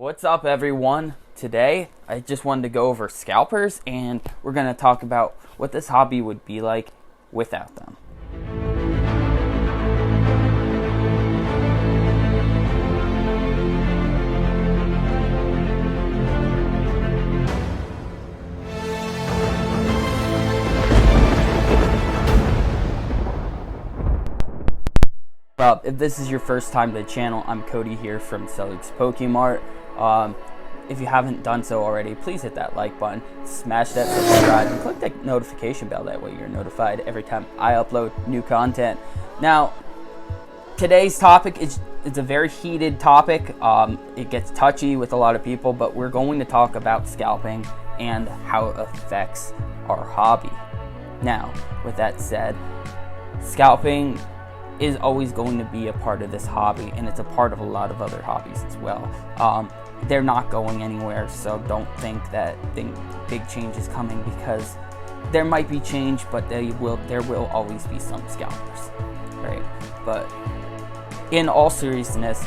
What's up, everyone? Today I just wanted to go over scalpers, and we're going to talk about what this hobby would be like without them. Well, if this is your first time to the channel, I'm Cody here from Celtics Pokemart. If you haven't done so already, please hit that like button, smash that subscribe, and click that notification bell. That way you're notified every time I upload new content. Now, today's topic is a very heated topic. It gets touchy with a lot of people, but we're going to talk about scalping and how it affects our hobby. Now, with that said, scalping is always going to be a part of this hobby, and it's a part of a lot of other hobbies as well. They're not going anywhere, so don't think that big change is coming, because there might be change, but there will always be some scalpers, right? But in all seriousness,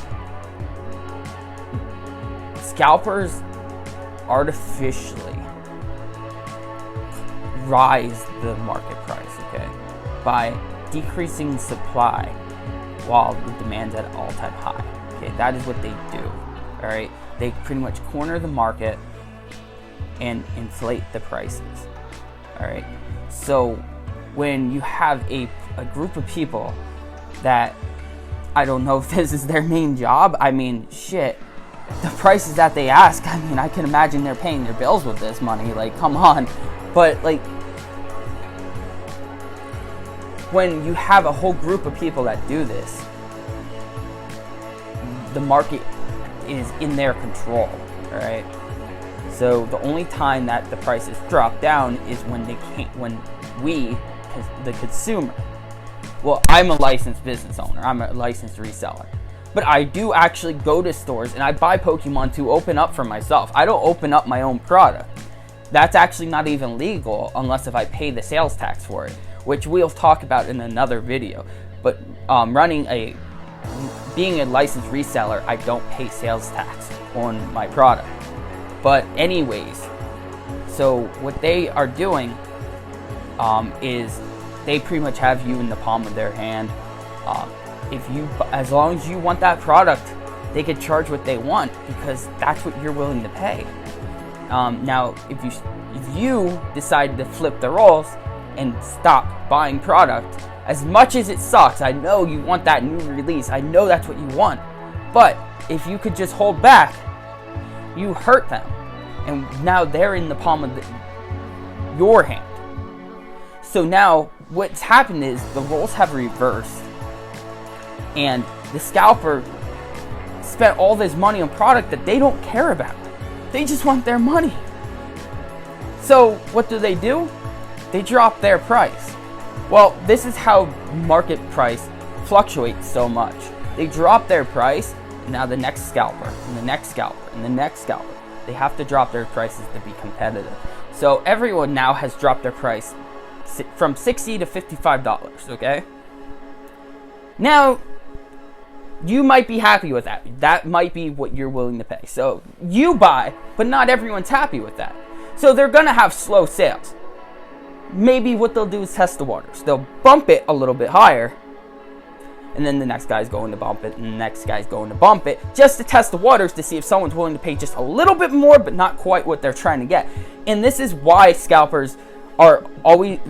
scalpers artificially rise the market price, okay, by decreasing supply while the demand's at an all-time high. Okay, that is what they do. All right, they pretty much corner the market and inflate the prices. All right, so when you have a group of people that, I don't know if this is their main job, I mean, shit, the prices that they ask, I mean, I can imagine they're paying their bills with this money, like, come on. But like, when you have a whole group of people that do this, the market is in their control, all right? So the only time that the prices drop down is when we, the consumer, well, I'm a licensed business owner, I'm a licensed reseller, but I do actually go to stores and I buy Pokemon to open up for myself. I don't open up my own product. That's actually not even legal unless if I pay the sales tax for it, which we'll talk about in another video. But being a licensed reseller, I don't pay sales tax on my product. But anyways, so what they are doing is they pretty much have you in the palm of their hand. As long as you want that product, they could charge what they want, because that's what you're willing to pay. Now, if you decide to flip the roles and stop buying product, as much as it sucks, I know you want that new release, I know that's what you want, but if you could just hold back, you hurt them, and now they're in the palm of your hand. So now what's happened is the roles have reversed, and the scalper spent all this money on product that they don't care about. They just want their money. So what do? They drop their price. Well, this is how market price fluctuates so much. They drop their price, now the next scalper, and the next scalper, and the next scalper. They have to drop their prices to be competitive. So everyone now has dropped their price from $60 to $55, okay? Now, you might be happy with that. That might be what you're willing to pay. So you buy, but not everyone's happy with that. So they're gonna have slow sales. Maybe what they'll do is test the waters. They'll bump it a little bit higher, and then the next guy's going to bump it, and the next guy's going to bump it, just to test the waters to see if someone's willing to pay just a little bit more, but not quite what they're trying to get. And this is why scalpers are always,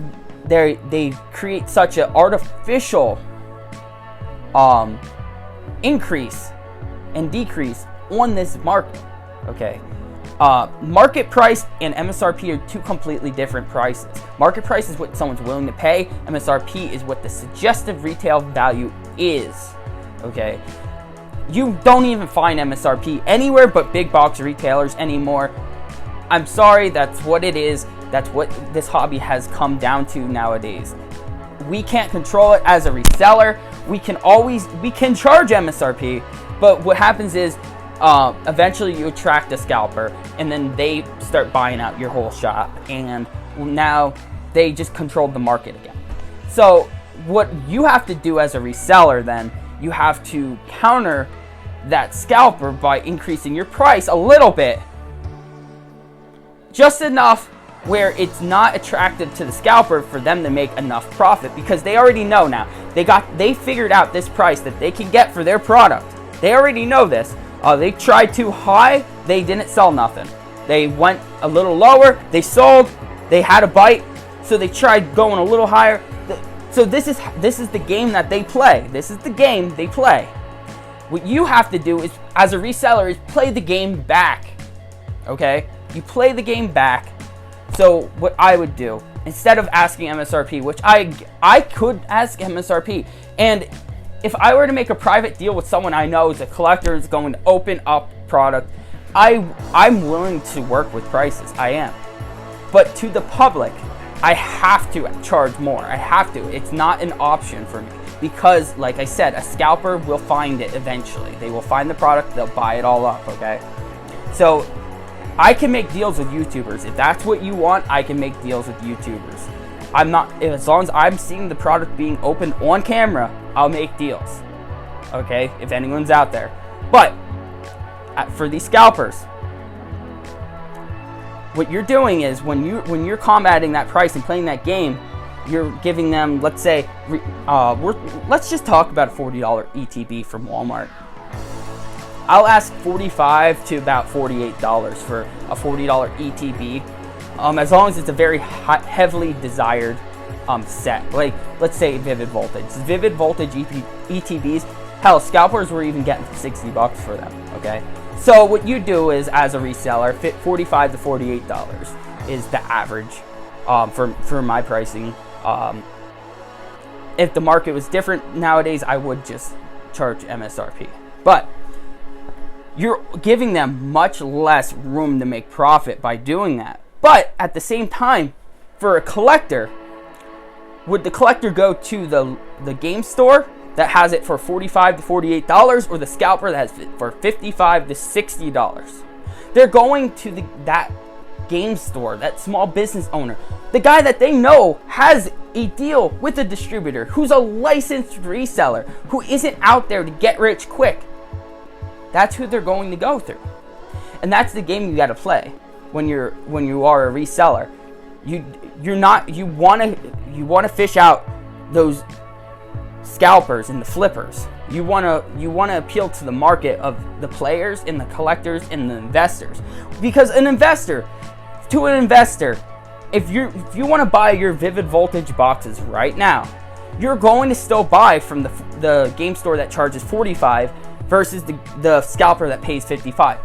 they create such an artificial increase and decrease on this market, okay? Market price and MSRP are two completely different prices. Market price is what someone's willing to pay. MSRP is what the suggestive retail value is, okay? You don't even find MSRP anywhere but big box retailers anymore. I'm sorry, that's what it is. That's what this hobby has come down to nowadays. We can't control it as a reseller. We can charge MSRP, but what happens is eventually you attract a scalper, and then they start buying out your whole shop, and now they just controlled the market again. So what you have to do as a reseller, then, you have to counter that scalper by increasing your price a little bit. Just enough where it's not attractive to the scalper for them to make enough profit, because they already know now. They figured out this price that they can get for their product. They already know this. They tried too high, they didn't sell nothing. They went a little lower, they sold, they had a bite, so they tried going a little higher. So this is the game that they play. This is the game they play. What you have to do is, as a reseller, is play the game back. Okay? You play the game back. So what I would do, instead of asking MSRP, which I could ask MSRP, and if I were to make a private deal with someone I know is a collector, is going to open up product, I'm willing to work with prices. I am. But to the public, I have to charge more. I have to. It's not an option for me. Because, like I said, a scalper will find it eventually. They will find the product, they'll buy it all up, okay? So, I can make deals with YouTubers. If that's what you want, I can make deals with YouTubers. As long as I'm seeing the product being opened on camera, I'll make deals. Okay, if anyone's out there. But for these scalpers, what you're doing is when you're combating that price and playing that game, you're giving them, let's say, let's just talk about a $40 ETB from Walmart. I'll ask $45 to about $48 for a $40 ETB, as long as it's a very heavily desired set. Like, let's say Vivid Voltage. Vivid Voltage ETBs, hell, scalpers were even getting $60 for them, okay? So what you do is, as a reseller, $45 to $48 is the average for my pricing. If the market was different nowadays, I would just charge MSRP. But you're giving them much less room to make profit by doing that. But at the same time, for a collector, would the collector go to the game store that has it for $45 to $48, or the scalper that has it for $55 to $60? They're going to that game store, that small business owner, the guy that they know has a deal with a distributor, who's a licensed reseller, who isn't out there to get rich quick. That's who they're going to go through. And that's the game you got to play when you are a reseller. You want to fish out those scalpers and the flippers. You want to appeal to the market of the players and the collectors and the investors. Because an investor, if you want to buy your Vivid Voltage boxes right now, you're going to still buy from the game store that charges $45 versus the scalper that pays $55.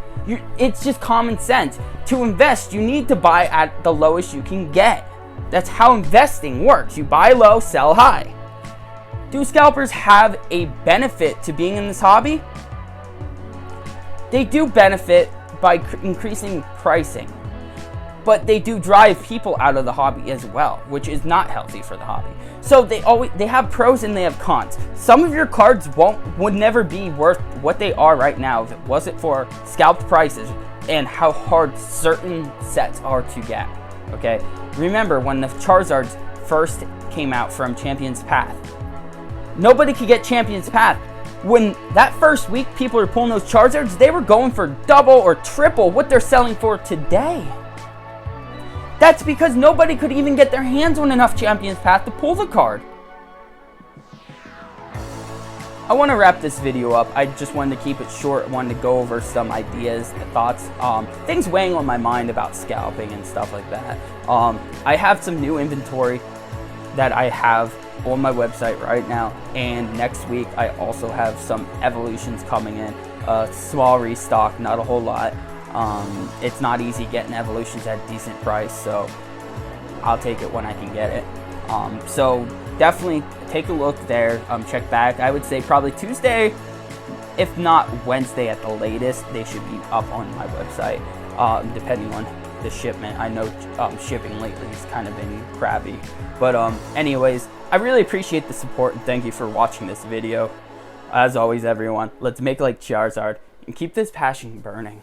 It's just common sense. To invest, you need to buy at the lowest you can get. That's how investing works. You buy low, sell high. Do scalpers have a benefit to being in this hobby? They do benefit by increasing pricing, but they do drive people out of the hobby as well, which is not healthy for the hobby. So they have pros and they have cons. Some of your cards would never be worth what they are right now if it wasn't for scalped prices and how hard certain sets are to get. Okay, remember when the Charizards first came out from Champion's Path, nobody could get Champion's Path. When that first week people were pulling those Charizards, they were going for double or triple what they're selling for today. That's because nobody could even get their hands on enough Champion's Path to pull the card. I want to wrap this video up. I just wanted to keep it short. I wanted to go over some ideas, thoughts, things weighing on my mind about scalping and stuff like that. I have some new inventory that I have on my website right now, and next week I also have some evolutions coming in. Small restock, not a whole lot. It's not easy getting evolutions at a decent price, so I'll take it when I can get it. So definitely take a look there, check back. I would say probably Tuesday, if not Wednesday at the latest, they should be up on my website, depending on the shipment. I know shipping lately has kind of been crabby, but anyways, I really appreciate the support and thank you for watching this video. As always, everyone, let's make like Charizard and keep this passion burning.